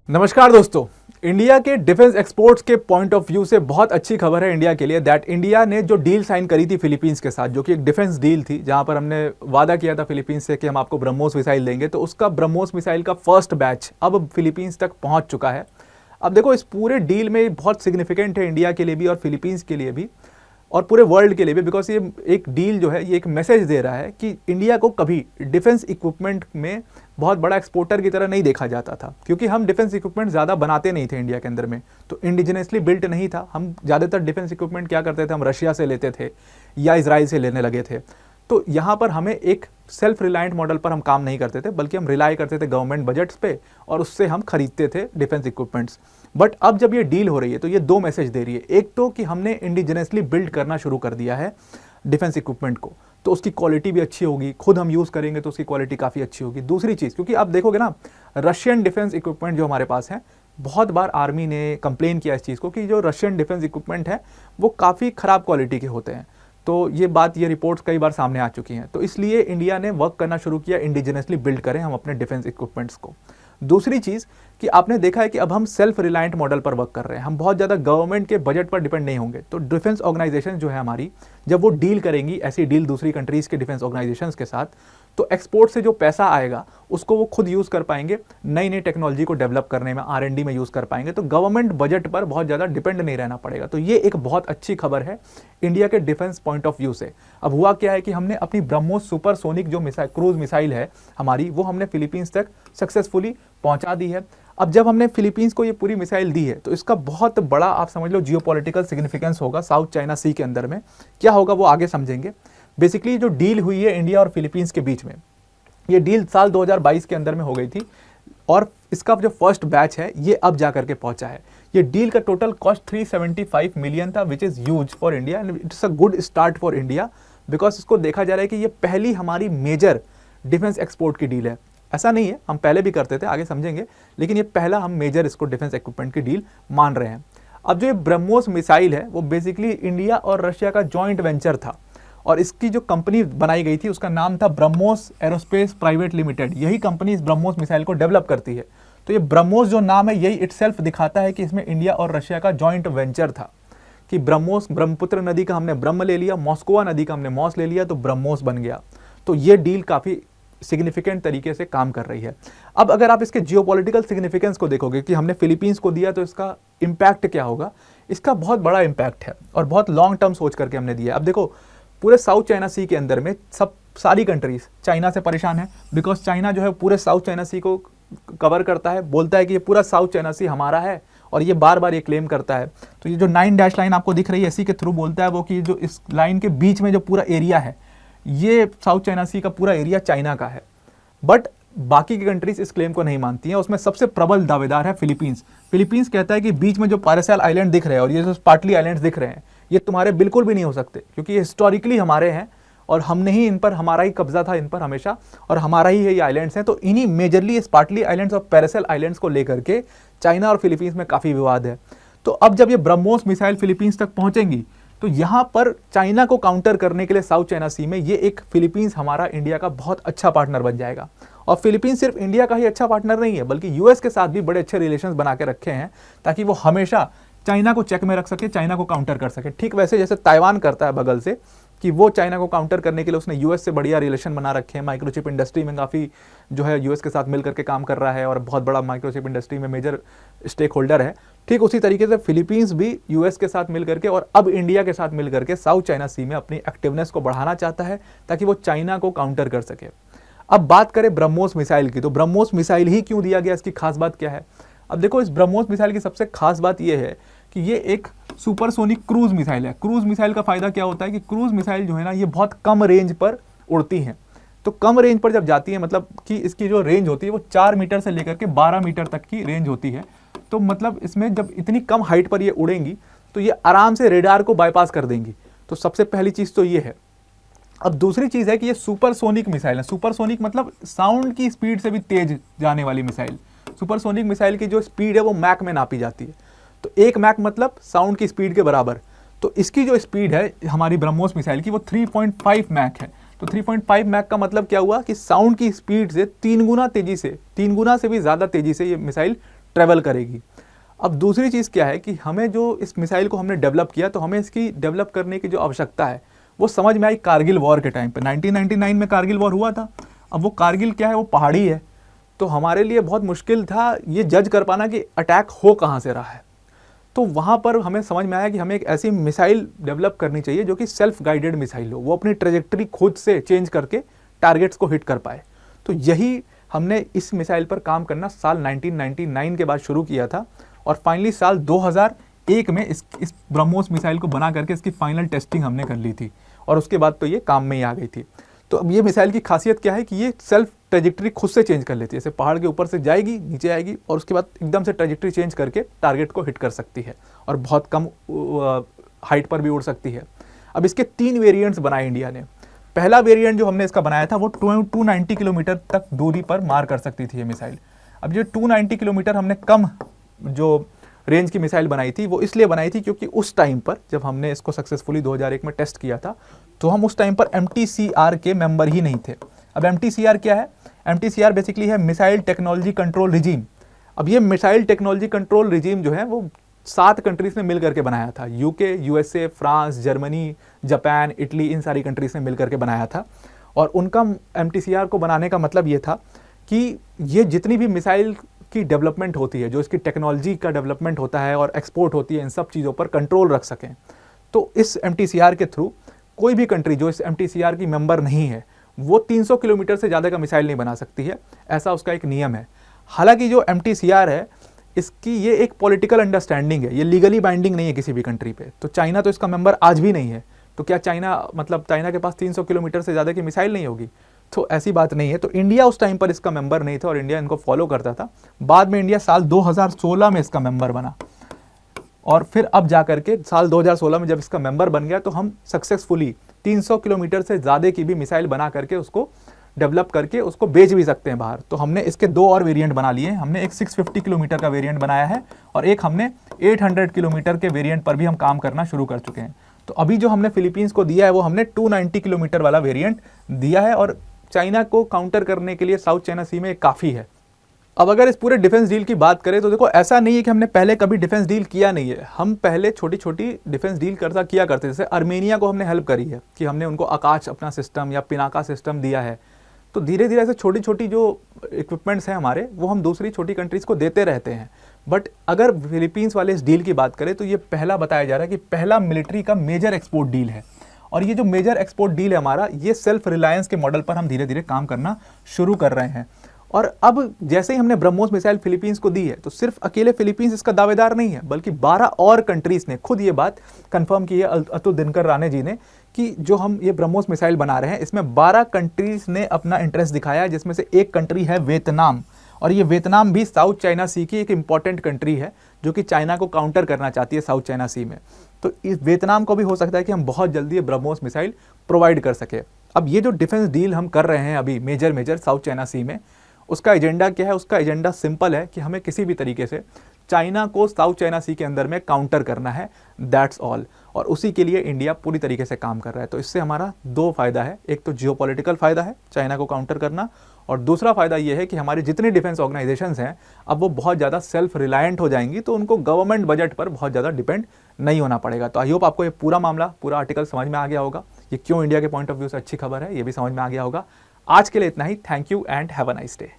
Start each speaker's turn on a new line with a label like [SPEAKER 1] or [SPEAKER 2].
[SPEAKER 1] नमस्कार दोस्तों। इंडिया के डिफेंस एक्सपोर्ट्स के पॉइंट ऑफ व्यू से बहुत अच्छी खबर है इंडिया के लिए दैट इंडिया ने जो डील साइन करी थी फिलीपींस के साथ, जो कि एक डिफेंस डील थी, जहां पर हमने वादा किया था फिलीपींस से कि हम आपको ब्रह्मोस मिसाइल देंगे, तो उसका ब्रह्मोस मिसाइल का फर्स्ट बैच अब फिलीपींस तक पहुंच चुका है। अब देखो, इस पूरे डील में बहुत सिग्निफिकेंट है इंडिया के लिए भी और फिलीपींस के लिए भी और पूरे वर्ल्ड के लिए भी, बिकॉज ये एक डील जो है ये एक मैसेज दे रहा है कि इंडिया को कभी डिफेंस इक्विपमेंट में बहुत बड़ा एक्सपोर्टर की तरह नहीं देखा जाता था, क्योंकि हम डिफेंस इक्विपमेंट ज़्यादा बनाते नहीं थे इंडिया के अंदर में, तो इंडिजिनसली बिल्ट नहीं था। हम ज़्यादातर डिफेंस इक्विपमेंट क्या करते थे, हम रशिया से लेते थे या इसराइल से लेने लगे थे। तो यहाँ पर हमें एक सेल्फ रिलायंट मॉडल पर हम काम नहीं करते थे, बल्कि हम रिलाई करते थे गवर्नमेंट बजट्स पे और उससे हम खरीदते थे डिफेंस इक्विपमेंट्स। बट अब जब ये डील हो रही है तो ये दो मैसेज दे रही है। एक तो कि हमने इंडिजिनसली बिल्ड करना शुरू कर दिया है डिफेंस इक्विपमेंट को, तो उसकी क्वालिटी भी अच्छी होगी, खुद हम यूज़ करेंगे तो उसकी क्वालिटी काफ़ी अच्छी होगी। दूसरी चीज़, क्योंकि आप देखोगे ना, रशियन डिफेंस इक्विपमेंट जो हमारे पास है, बहुत बार आर्मी ने कंप्लेन किया इस चीज़ को कि जो रशियन डिफेंस इक्विपमेंट है वो काफ़ी ख़राब क्वालिटी के होते हैं। तो ये रिपोर्ट्स कई बार सामने आ चुकी हैं। तो इसलिए इंडिया ने वर्क करना शुरू किया, इंडिजिनसली बिल्ड करें हम अपने डिफेंस इक्विपमेंट्स को। दूसरी चीज़ कि आपने देखा है कि अब हम सेल्फ रिलायंट मॉडल पर वर्क कर रहे हैं, हम बहुत ज़्यादा गवर्नमेंट के बजट पर डिपेंड नहीं होंगे। तो डिफेंस ऑर्गेनाइजेशन जो है हमारी, जब वो डील करेंगी ऐसी डील दूसरी कंट्रीज़ के डिफेंस ऑर्गेनाइजेशंस के साथ, तो एक्सपोर्ट से जो पैसा आएगा उसको वो खुद यूज़ कर पाएंगे, नई नई टेक्नोलॉजी को डेवलप करने में, R&D में यूज़ कर पाएंगे। तो गवर्नमेंट बजट पर बहुत ज़्यादा डिपेंड नहीं रहना पड़ेगा। तो ये एक बहुत अच्छी खबर है इंडिया के डिफेंस पॉइंट ऑफ व्यू से। अब हुआ क्या है कि हमने अपनी ब्रह्मोस सुपरसोनिक जो मिसाइल, क्रूज मिसाइल है हमारी, वो हमने फिलीपींस तक सक्सेसफुली पहुंचा दी है। अब जब हमने फिलीपींस को ये पूरी मिसाइल दी है तो इसका बहुत बड़ा, आप समझ लो, जियोपॉलिटिकल सिग्निफिकेंस होगा साउथ चाइना सी के अंदर में। क्या होगा वो आगे समझेंगे। बेसिकली जो डील हुई है इंडिया और फिलीपींस के बीच में, ये डील साल 2022 के अंदर में हो गई थी और इसका जो फर्स्ट बैच है ये अब जा करके पहुंचा है। ये डील का टोटल कॉस्ट 375 मिलियन था, which is huge for India and it's a good start for India, because इसको देखा जा रहा है कि ये पहली हमारी मेजर डिफेंस एक्सपोर्ट की डील है। ऐसा नहीं है, हम पहले भी करते थे, आगे समझेंगे, लेकिन ये पहला हम मेजर इसको डिफेंस इक्विपमेंट की डील मान रहे हैं। अब जो ये ब्रह्मोस मिसाइल है वो बेसिकली इंडिया और रशिया का जॉइंट वेंचर था और इसकी जो कंपनी बनाई गई थी उसका नाम था ब्रह्मोस एरोस्पेस प्राइवेट लिमिटेड। यही कंपनी इस ब्रह्मोस मिसाइल को डेवलप करती है। तो ये ब्रह्मोस जो नाम है यही इटसेल्फ दिखाता है कि इसमें इंडिया और रशिया का जॉइंट वेंचर था, कि ब्रह्मोस, ब्रह्मपुत्र नदी का हमने ब्रह्म ले लिया, मॉस्कोवा नदी का हमने मॉस ले लिया, तो ब्रह्मोस बन गया। तो ये डील काफ़ी सिग्निफिकेंट तरीके से काम कर रही है। अब अगर आप इसके जियोपॉलिटिकल सिग्निफिकेंस को देखोगे कि हमने फिलीपींस को दिया तो इसका इम्पैक्ट क्या होगा, इसका बहुत बड़ा इम्पैक्ट है और बहुत लॉन्ग टर्म सोच करके हमने दिया है। अब देखो, पूरे साउथ चाइना सी के अंदर में सारी कंट्रीज चाइना से परेशान है, बिकॉज चाइना जो है पूरे साउथ चाइना सी को कवर करता है, बोलता है कि ये पूरा साउथ चाइना सी हमारा है और ये बार बार ये क्लेम करता है। तो ये जो 9 डैश लाइन आपको दिख रही है, इसी के थ्रू बोलता है वो कि जो इस लाइन के बीच में जो पूरा एरिया है, ये साउथ चाइना सी का पूरा एरिया चाइना का है। बट बाकी की कंट्रीज इस क्लेम को नहीं मानती हैं। उसमें सबसे प्रबल दावेदार है फिलीपींस। फिलीपींस कहता है कि बीच में जो पैरासेल आइलैंड दिख रहे हैं और ये जो स्पार्टली आइलैंड्स दिख रहे हैं, ये तुम्हारे बिल्कुल भी नहीं हो सकते, क्योंकि ये हिस्टोरिकली हमारे हैं और हमने ही इन पर, हमारा ही कब्जा था इन पर हमेशा और हमारा ही है ये आइलैंड्स हैं। तो इन्हीं मेजरली स्पार्टली आइलैंड्स और पैरासेल आइलैंड्स को लेकर के चाइना और फिलीपींस में काफ़ी विवाद है। तो अब जब ये ब्रह्मोस मिसाइल फिलीपींस तक पहुंचेंगी तो यहाँ पर चाइना को काउंटर करने के लिए साउथ चाइना सी में ये एक फिलीपींस हमारा इंडिया का बहुत अच्छा पार्टनर बन जाएगा। और फिलीपींस सिर्फ इंडिया का ही अच्छा पार्टनर नहीं है, बल्कि यूएस के साथ भी बड़े अच्छे रिलेशंस बना के रखे हैं, ताकि वो हमेशा चाइना को चेक में रख सके, चाइना को काउंटर कर सके। ठीक वैसे जैसे ताइवान करता है बगल से, कि वो चाइना को काउंटर करने के लिए उसने यूएस से बढ़िया रिलेशन बना रखे हैं। माइक्रोचिप इंडस्ट्री में काफ़ी जो है यूएस के साथ मिल करके काम कर रहा है और बहुत बड़ा माइक्रोचिप इंडस्ट्री में मेजर स्टेक होल्डर है। ठीक उसी तरीके से फिलीपींस भी यूएस के साथ मिल करके और अब इंडिया के साथ मिल करके साउथ चाइना सी में अपनी एक्टिवनेस को बढ़ाना चाहता है, ताकि वो चाइना को काउंटर कर सके। अब बात करें ब्रह्मोस मिसाइल की, तो ब्रह्मोस मिसाइल ही क्यों दिया गया, इसकी खास बात क्या है। अब देखो, इस ब्रह्मोस मिसाइल की सबसे खास बात यह है कि ये एक सुपरसोनिक क्रूज मिसाइल है। क्रूज मिसाइल का फायदा क्या होता है कि क्रूज मिसाइल जो है ना, ये बहुत कम रेंज पर उड़ती हैं। तो कम रेंज पर जब जाती है, मतलब कि इसकी जो रेंज होती है वो 4 मीटर से लेकर के 12 मीटर तक की रेंज होती है। तो मतलब इसमें जब इतनी कम हाइट पर ये उड़ेंगी तो ये आराम से रेडार को बाईपास कर देंगी। तो सबसे पहली चीज़ तो ये है। अब दूसरी चीज़ है कि ये सुपरसोनिक मिसाइल है। सुपरसोनिक मतलब साउंड की स्पीड से भी तेज जाने वाली मिसाइल। सुपरसोनिक मिसाइल की जो स्पीड है वो मैक में नापी जाती है। तो 1 मैक मतलब साउंड की स्पीड के बराबर। तो इसकी जो स्पीड है हमारी ब्रह्मोस मिसाइल की वो 3.5 मैक है। तो 3.5 मैक का मतलब क्या हुआ कि साउंड की स्पीड से 3 गुना तेजी से, 3 गुना से भी ज़्यादा तेजी से ये मिसाइल ट्रेवल करेगी। अब दूसरी चीज़ क्या है कि हमें जो इस मिसाइल को हमने डेवलप किया, तो हमें इसकी डेवलप करने की जो आवश्यकता है वो समझ में आई कारगिल वॉर के टाइम पे। 1999 में कारगिल वॉर हुआ था। अब वो कारगिल क्या है, वो पहाड़ी है, तो हमारे लिए बहुत मुश्किल था ये जज कर पाना कि अटैक हो कहाँ से रहा है। तो वहाँ पर हमें समझ में आया कि हमें एक ऐसी मिसाइल डेवलप करनी चाहिए जो कि सेल्फ गाइडेड मिसाइल हो, वो अपनी ट्रेजेक्टरी खुद से चेंज करके टारगेट्स को हिट कर पाए। तो यही हमने इस मिसाइल पर काम करना साल 1999 के बाद शुरू किया था, और फाइनली साल 2001 में इस ब्रह्मोस मिसाइल को बना करके इसकी फाइनल टेस्टिंग हमने कर ली थी, और उसके बाद तो ये काम में ही आ गई थी। तो अब ये मिसाइल की खासियत क्या है कि ये सेल्फ ट्रेजेक्टरी खुद से चेंज कर लेती है। जैसे पहाड़ के ऊपर से जाएगी, नीचे आएगी, और उसके बाद एकदम से ट्रेजेक्टरी चेंज करके टारगेट को हिट कर सकती है, और बहुत कम हाइट पर भी उड़ सकती है। अब इसके 3 वेरिएंट्स बनाए इंडिया ने। पहला वेरिएंट जो हमने इसका बनाया था वो 290 किलोमीटर तक दूरी पर मार कर सकती थी ये मिसाइल। अब ये 290 किलोमीटर हमने कम जो रेंज की मिसाइल बनाई थी वो इसलिए बनाई थी क्योंकि उस टाइम पर जब हमने इसको सक्सेसफुली 2001 में टेस्ट किया था, तो हम उस टाइम पर MTCR के मेंबर ही नहीं थे। अब MTCR क्या है? MTCR बेसिकली है मिसाइल टेक्नोलॉजी कंट्रोल रिजीम। अब ये मिसाइल टेक्नोलॉजी कंट्रोल रिजीम जो है वो 7 कंट्रीज ने मिल करके बनाया था। UK, USA, France, Germany, Japan, Italy, इन सारी कंट्रीज ने मिल करके बनाया था। और उनका MTCR को बनाने का मतलब ये था कि ये जितनी भी मिसाइल की डेवलपमेंट होती है, जो इसकी टेक्नोलॉजी का डेवलपमेंट होता है और एक्सपोर्ट होती है, इन सब चीज़ों पर कंट्रोल रख सकें। तो इस MTCR के थ्रू कोई भी कंट्री जो इस MTCR की मेंबर नहीं है वो 300 किलोमीटर से ज़्यादा का मिसाइल नहीं बना सकती है, ऐसा उसका एक नियम है। हालांकि जो MTCR है इसकी ये एक पॉलिटिकल अंडरस्टैंडिंग है, ये लीगली बाइंडिंग नहीं है किसी भी कंट्री पे। तो चाइना तो इसका मेंबर आज भी नहीं है, तो क्या चाइना के पास 300 किलोमीटर से ज़्यादा की मिसाइल नहीं होगी? तो ऐसी बात नहीं है। तो इंडिया उस टाइम पर इसका मेंबर नहीं था और इंडिया इनको फॉलो करता था। बाद में इंडिया साल 2016 में इसका मेंबर बना, और फिर अब जाकर के साल 2016 में जब इसका मेंबर बन गया तो हम सक्सेसफुली 300 किलोमीटर से ज़्यादा की भी मिसाइल बना करके उसको डेवलप करके उसको बेच भी सकते हैं बाहर। तो हमने इसके 2 और वेरिएंट बना लिए हैं। हमने एक 650 किलोमीटर का वेरिएंट बनाया है, और एक हमने 800 किलोमीटर के वेरिएंट पर भी हम काम करना शुरू कर चुके हैं। तो अभी जो हमने फिलीपींस को दिया है वो हमने 290 किलोमीटर वाला वेरिएंट दिया है, और चाइना को काउंटर करने के लिए साउथ चाइना सी में काफ़ी है। अब अगर इस पूरे डिफेंस डील की बात करें तो देखो, ऐसा नहीं है कि हमने पहले कभी डिफेंस डील किया नहीं है। हम पहले छोटी छोटी डिफेंस डील किया करते। जैसे अर्मेनिया को हमने हेल्प करी है कि हमने उनको आकाश अपना सिस्टम या पिनाका सिस्टम दिया है। तो धीरे धीरे ऐसे छोटी छोटी जो इक्विपमेंट्स हैं हमारे, वो हम दूसरी छोटी कंट्रीज़ को देते रहते हैं। बट अगर फिलीपींस वाले इस डील की बात करें तो ये पहला बताया जा रहा है कि पहला मिलिट्री का मेजर एक्सपोर्ट डील है। और ये जो मेजर एक्सपोर्ट डील है हमारा, ये सेल्फ रिलायंस के मॉडल पर हम धीरे धीरे काम करना शुरू कर रहे हैं। और अब जैसे ही हमने ब्रह्मोस मिसाइल फिलीपींस को दी है, तो सिर्फ अकेले फिलीपींस इसका दावेदार नहीं है, बल्कि 12 और कंट्रीज ने खुद ये बात कंफर्म की है, अतुल दिनकर राणे जी ने, कि जो हम ये ब्रह्मोस मिसाइल बना रहे हैं इसमें 12 कंट्रीज ने अपना इंटरेस्ट दिखाया है, जिसमें से एक कंट्री है वियतनाम। और ये वियतनाम भी साउथ चाइना सी की एक इंपॉर्टेंट कंट्री है जो कि चाइना को काउंटर करना चाहती है साउथ चाइना सी में। तो इस वियतनाम को भी हो सकता है कि हम बहुत जल्दी ये ब्रह्मोस मिसाइल प्रोवाइड कर सके। अब ये जो डिफेंस डील हम कर रहे हैं अभी मेजर साउथ चाइना सी में, उसका एजेंडा क्या है? उसका एजेंडा सिंपल है कि हमें किसी भी तरीके से चाइना को साउथ चाइना सी के अंदर में काउंटर करना है, दैट्स ऑल। और उसी के लिए इंडिया पूरी तरीके से काम कर रहा है। तो इससे हमारा 2 फायदा है, एक तो जियोपॉलिटिकल फायदा है चाइना को काउंटर करना, और दूसरा फायदा ये है कि हमारी जितनी डिफेंस ऑर्गेनाइजेशंस हैं अब वो बहुत ज़्यादा सेल्फ रिलायंट हो जाएंगी, तो उनको गवर्नमेंट बजट पर बहुत ज़्यादा डिपेंड नहीं होना पड़ेगा। तो आई होप आपको ये पूरा मामला, पूरा आर्टिकल समझ में आ गया होगा। ये क्यों इंडिया के पॉइंट ऑफ व्यू से अच्छी खबर है ये भी समझ में आ गया होगा। आज के लिए इतना ही। Thank you and have a nice day.